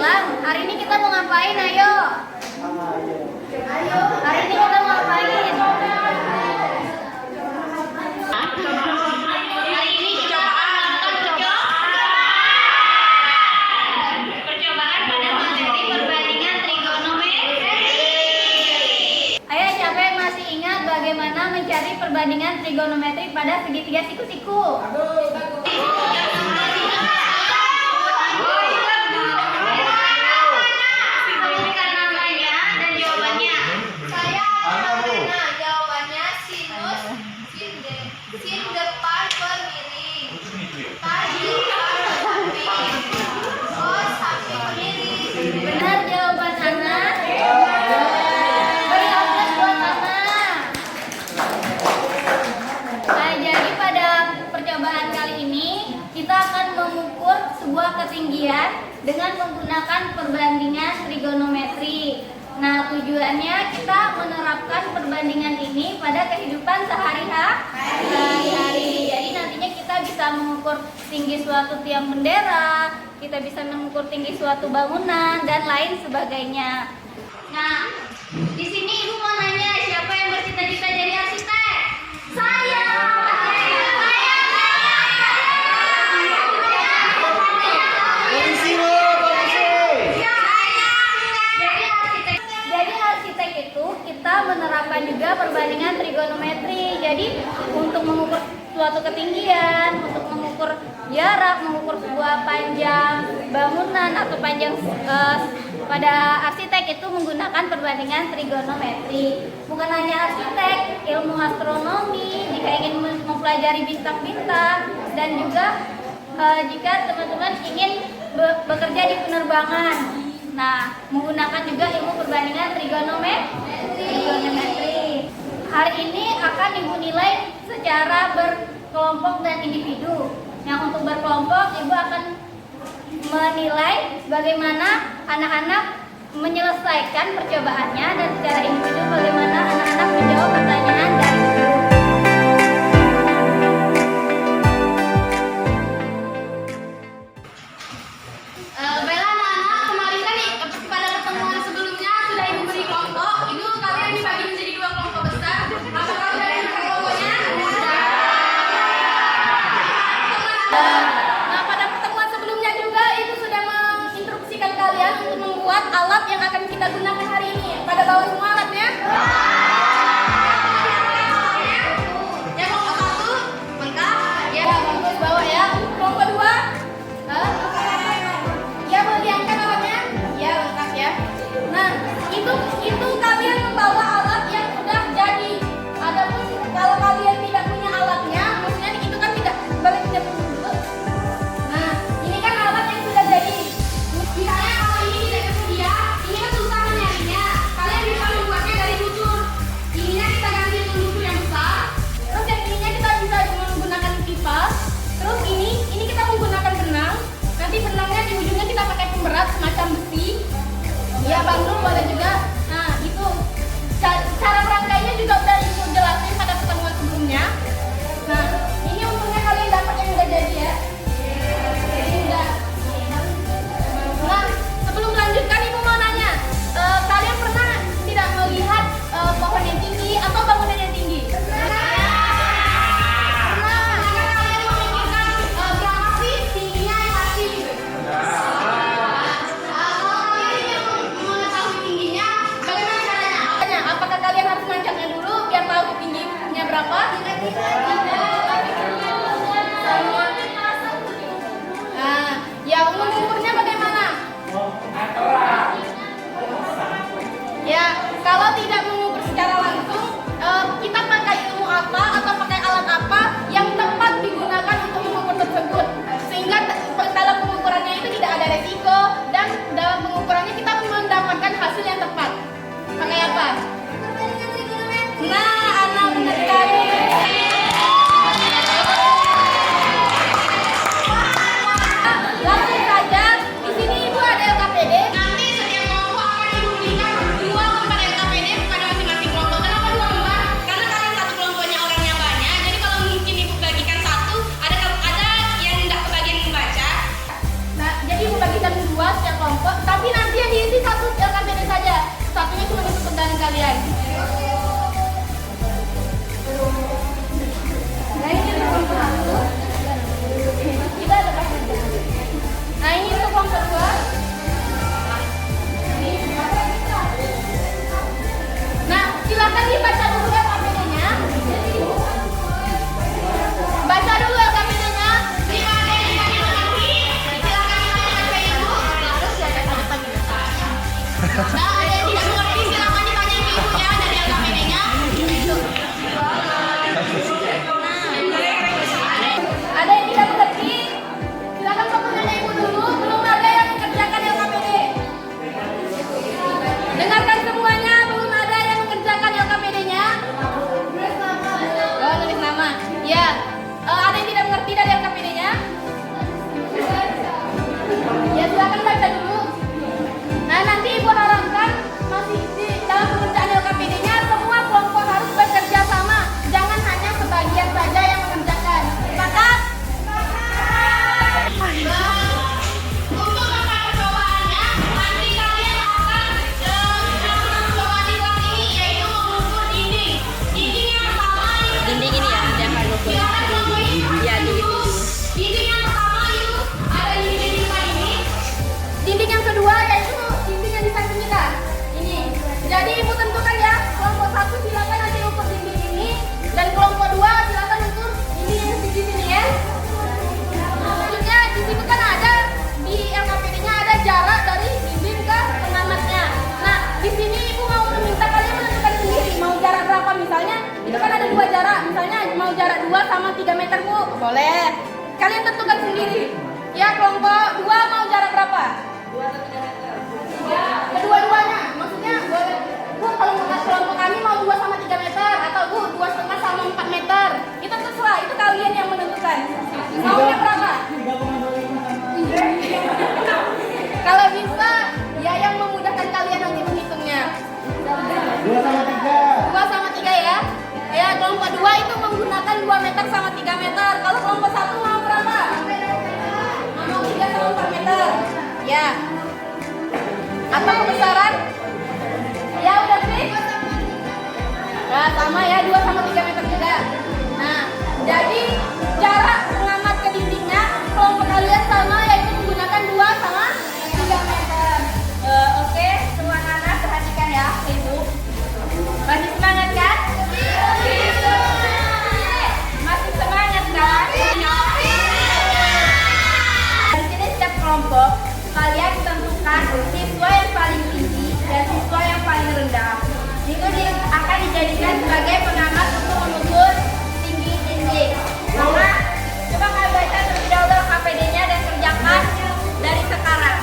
Gilang, hari ini kita mau ngapain? Ayo. Hari ini kita mau ngapain? Hari ini kita akan percobaan pada materi perbandingan trigonometri. Ayo, siapa yang masih ingat bagaimana mencari perbandingan trigonometri pada segitiga siku-siku? Benar jawaban anak. Beri aplaus buat Ana. Nah, jadi pada percobaan kali ini kita akan mengukur sebuah ketinggian dengan menggunakan perbandingan trigonometri. Nah, tujuannya kita menerapkan perbandingan ini pada kehidupan sehari-hari. Jadi nantinya kita bisa mengukur tinggi suatu tiang bendera, kita bisa mengukur tinggi suatu bangunan dan lain sebagainya. Nah, di sini Ibu mau nanya, siapa yang bercita-cita jadi arsitek? Saya. Jadi arsitek itu kita menerapkan juga perbandingan trigonometri. Jadi untuk mengukur suatu ketinggian, untuk mengukur jarak, mengukur sebuah panjang bangunan atau panjang pada arsitek itu menggunakan perbandingan trigonometri. Bukan hanya arsitek, ilmu astronomi jika ingin mempelajari bintang-bintang, dan juga jika teman-teman ingin bekerja di penerbangan. Nah, menggunakan juga ilmu perbandingan trigonometri. Hari ini akan Ibu nilai secara berkelompok dan individu. Yang untuk berkelompok, Ibu akan menilai bagaimana anak-anak menyelesaikan percobaannya, dan secara individu bagaimana anak-anak menjawab pertanyaan dari Ibu. Baiklah anak-anak, kemarin kan pada pertemuan sebelumnya sudah Ibu beri kelompok. Ibu kalian dibagi menjadi 2 kelompok besar. Apakah sudah ada kelompoknya? Nah, pada pertemuan sebelumnya juga Ibu sudah menginstruksikan kalian untuk membuat alat yang akan kita gunakan hari ini. Pada bawa semua alatnya? Ya, kelompok 1 lengkap. Ya, bagus, bawa ya. Kelompok 2? Ya, boleh diangkat alatnya? Ya, lengkap ya. Nah, itu kalian membawa alat yang sudah jadi. Adapun kalau kalian tidak punya alatnya, maksudnya itu kan tidak boleh, tidak perlu. sama 3 meter, Bu? Boleh. Kalian tentukan sendiri. Ya, kelompok 2 mau jarak berapa? 2 atau 3 meter? Kedua-duanya. Maksudnya boleh. Bu, kalau kelompok kami mau 2 sama 3 meter atau Bu 2,5 sama 4 meter. Itu terserah, itu kalian yang menentukan. Maunya berapa? Kalau bisa, ya yang memudahkan kalian nanti menghitungnya. 2 sama 3. 2 sama 3 ya. Ya, kelompok 2 itu menggunakan 2 meter sama 3 meter. Kalau kelompok 1 mau berapa? Mau 3 sama 4 meter. Ya. Apa kebesaran? Ya, udah fix? Nah, sama ya, 2 sama 3 meter juga. Nah, jadi jarak pengamat ke dindingnya kelompok kalian sama, yaitu menggunakan 2 sama 3 meter. Oke, semua anak perhatikan ya, Ibu. Masih semangat kan? Masih semangat kan? Di sini setiap kelompok kalian tentukan siswa yang paling tinggi dan siswa yang paling rendah. Itu akan dijadikan sebagai pengamat untuk mengukur tinggi dinding. Maka coba kalian baca terlebih dahulu KPD-nya dan kerjakan dari sekarang.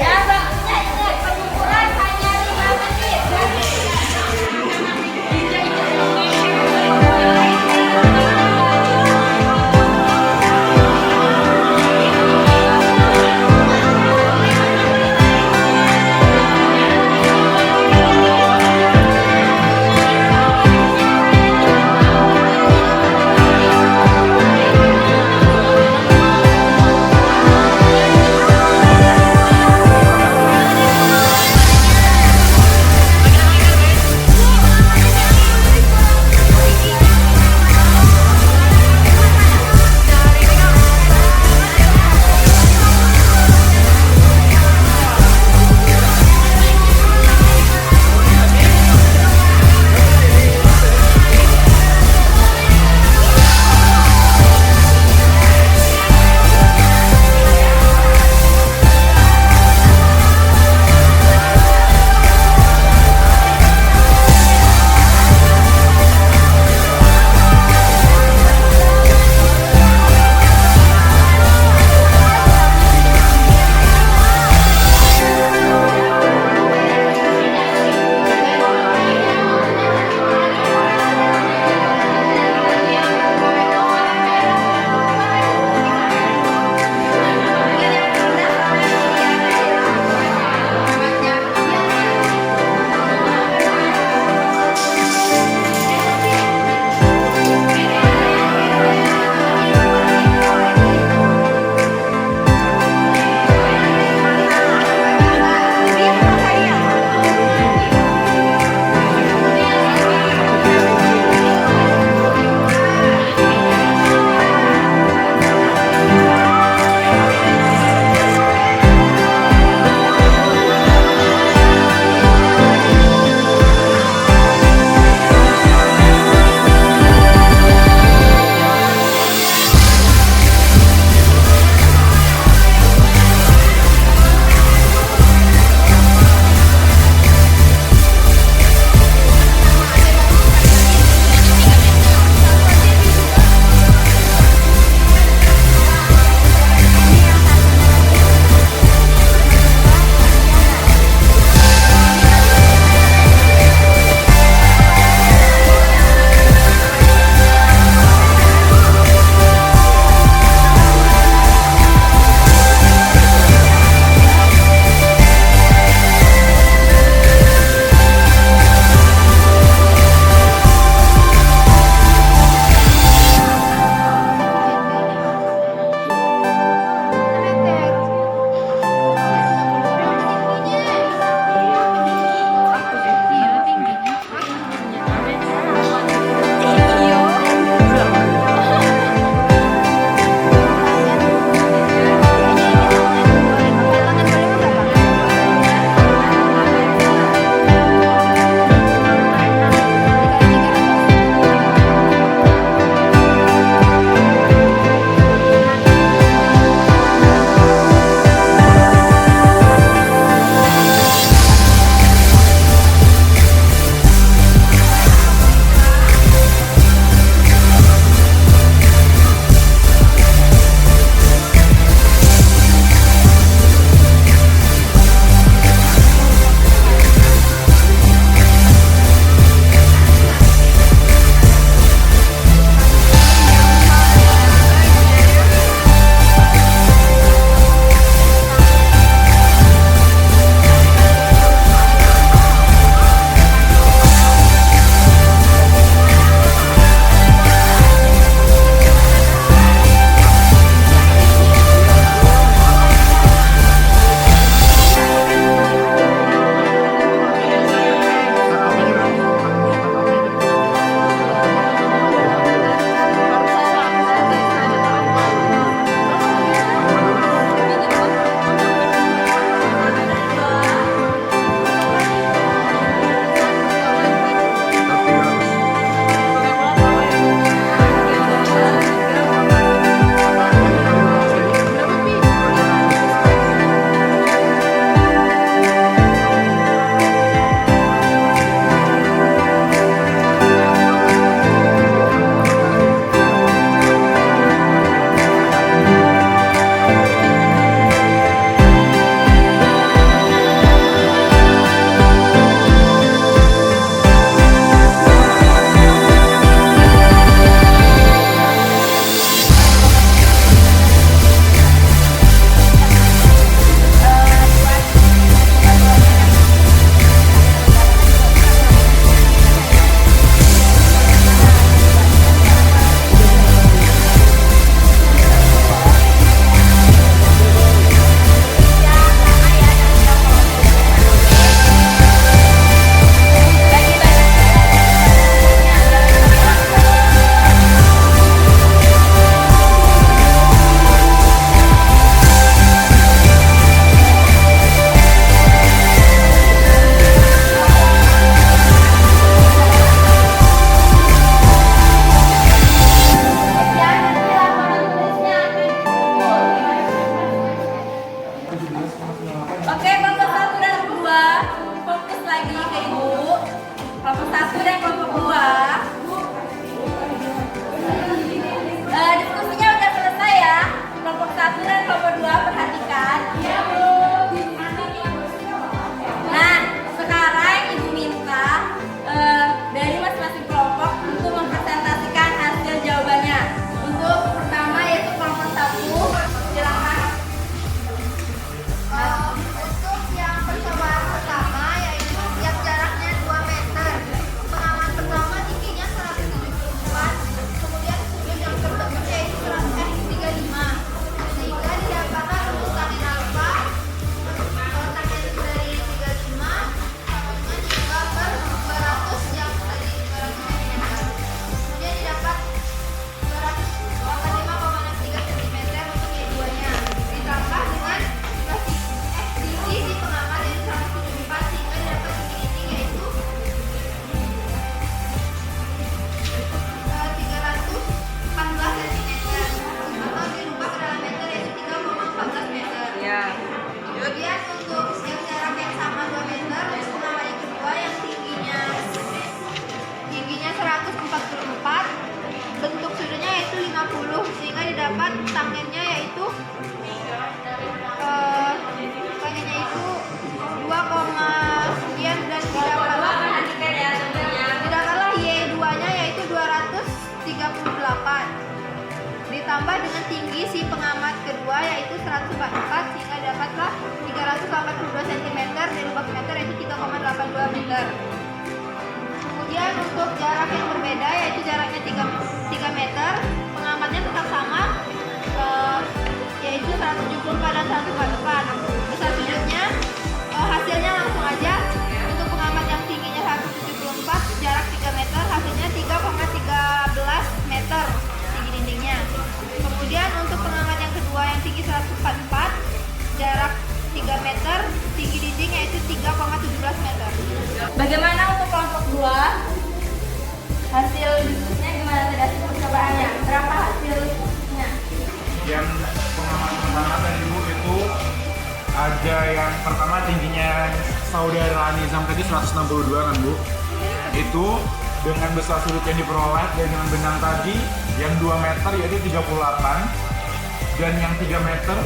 Ya, waktunya ingat pengukuran hanya 5 menit. meter. Kemudian untuk jarak yang berbeda yaitu jaraknya 3 meter, pengamatnya tetap sama, yaitu 174 dan 144. Besar sudutnya hasilnya langsung aja. Untuk pengamat yang tingginya 174, jarak 3 meter, hasilnya 3,13 meter tinggi dindingnya. Kemudian untuk pengamat yang kedua yang tinggi 144, jarak 3 meter, tinggi dinding yaitu 3,17 meter. Bagaimana untuk kelompok 2? Hasil diskusinya gimana tadi hasil percobaannya? Berapa hasilnya? Yang pengamatan Ibu itu ada yang pertama tingginya saudara Nizam tadi 162 kan Bu? Itu dengan besar sudut yang diperoleh dan dengan benang tadi yang 2 meter yaitu 38 dan yang 3 meter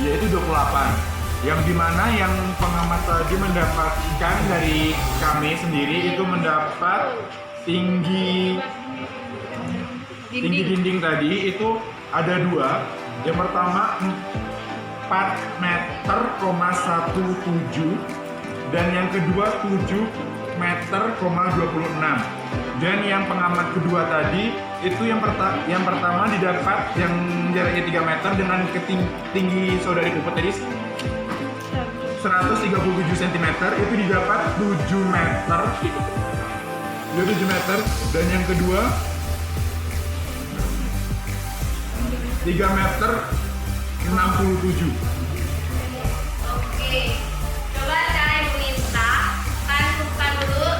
yaitu 28. Yang dimana yang pengamat tadi mendapatkan dari kami sendiri itu mendapat tinggi dinding tadi itu ada 2. Yang pertama 4 meter, 17 dan yang kedua 7 meter, 26. Dan yang pengamat kedua tadi itu yang pertama didapat yang jaraknya 3 meter dengan tinggi saudari Puput tadi 137 cm itu didapat 7 meter. Dia 7 meter dan yang kedua 3 meter 67. Oke, coba cara Ibu minta, kan bukan dulu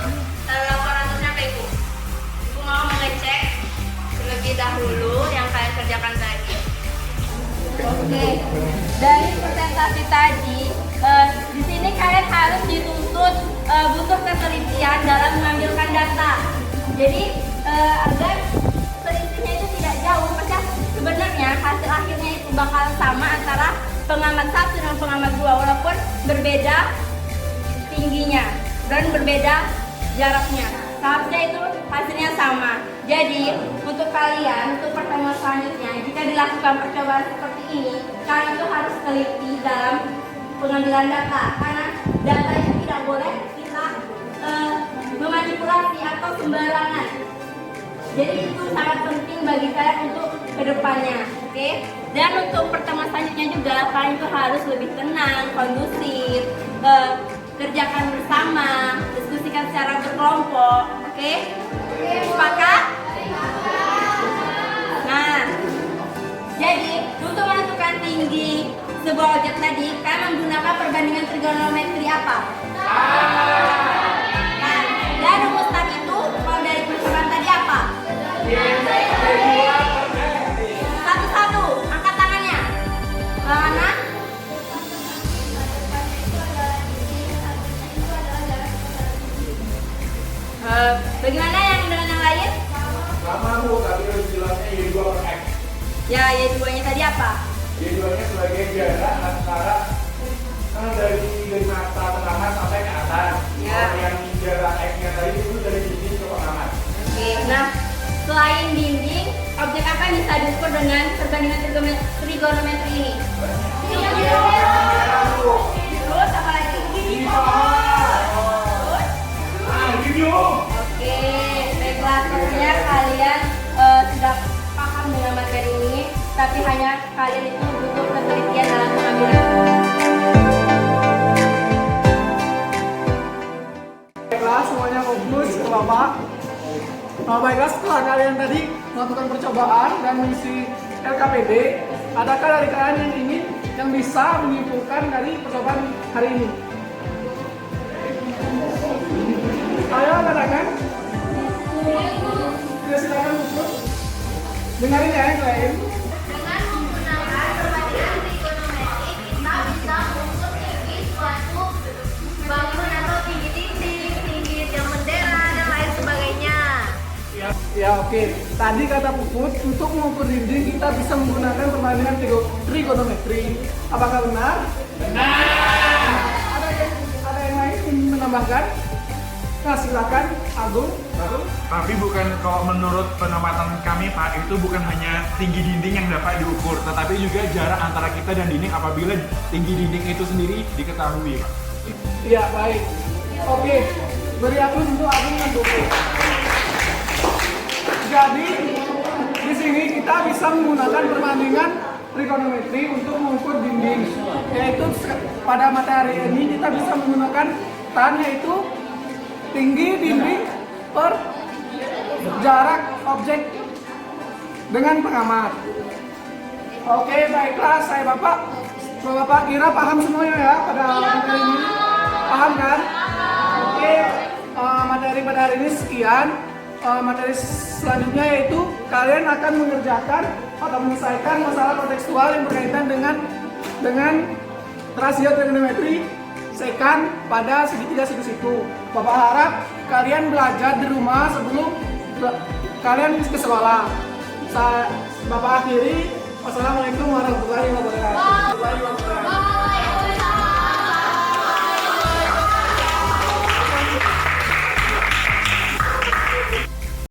laporannya ke Ibu. Ibu mau mengecek terlebih dahulu yang kalian kerjakan tadi. Oke, dari presentasi tadi, di sini kalian harus dituntut butuh ketelitian dalam mengambilkan data. Jadi agar selisihnya itu tidak jauh, maka sebenarnya hasil akhirnya itu bakal sama antara pengamat 1 dan pengamat 2 walaupun berbeda tingginya dan berbeda jaraknya. Seharusnya itu hasilnya sama. Jadi untuk kalian untuk pertemuan selanjutnya jika dilakukan percobaan seperti ini, kalian itu harus teliti dalam pengambilan data karena data itu tidak boleh kita memanipulasi atau sembarangan. Jadi itu sangat penting bagi kalian untuk kedepannya, oke? Dan untuk pertemuan selanjutnya juga kalian itu harus lebih tenang, kondusif, kerjakan bersama, diskusikan secara berkelompok, oke? Sepakat? Nah, jadi untuk menentukan tinggi sebuah objek tadi, kalian menggunakan perbandingan trigonometri apa? Nah, dan rumus tadi itu kalau dari percobaan tadi apa? Satu-satu, angkat tangannya. Mana? Bagaimana yang dengan yang lain? Sama Bu, tadi jelasnya Y2 per X. Ya, Y2-nya tadi apa? Y2-nya sebagai jarak antara dari mata pengamat sampai ke atas. Ya. Kalau yang jarak X-nya tadi itu dari dinding ke pengamat. Oke, nah selain dinding, objek apa yang bisa diukur dengan perbandingan trigonometri ini? Terus apa lagi? Oke, baiklah, tentunya kalian sudah paham dengan materi ini, tapi hanya kalian itu butuh ketelitian dalam pengambilan. Baiklah, semuanya fokus ke Bapak. Baiklah, setelah kalian tadi melakukan percobaan dan mengisi LKPD, adakah dari kalian yang ingin yang bisa menyimpulkan dari percobaan hari ini? Ayo, katakan. Tidak, silakan fokus. Dengarin ya yang lain. Dengan menggunakan perbandingan trigonometri, kita bisa mengukur tinggi suatu bangunan atau tinggi dinding, tinggi tiang bendera, dan lain sebagainya. Ya, oke. Tadi kata Puput, untuk mengukur dinding kita bisa menggunakan perbandingan trigonometri. Apakah benar? Benar. Ada yang lain ingin menambahkan? Nah, silakan, Agung. Tapi bukan, kalau menurut pengamatan kami Pak, itu bukan hanya tinggi dinding yang dapat diukur, tetapi juga jarak antara kita dan dinding apabila tinggi dinding itu sendiri diketahui Pak. Iya, baik. Oke, Beri aplaus untuk Agung dan Bobo. Jadi di sini kita bisa menggunakan perbandingan trigonometri untuk mengukur dinding. Yaitu pada materi ini kita bisa menggunakan tan, yaitu tinggi dinding per jarak objek dengan pengamat. Oke, baiklah, Bapak kira paham semuanya ya pada materi ini? Paham kan? Oke, materi pada hari ini sekian. Materi selanjutnya yaitu kalian akan mengerjakan atau menyelesaikan masalah kontekstual yang berkaitan dengan rasio trigonometri sekan pada segitiga siku-siku. Bapak harap kalian belajar di rumah sebelum kalian ke sekolah. Bapak akhiri. Wassalamualaikum warahmatullahi wabarakatuh.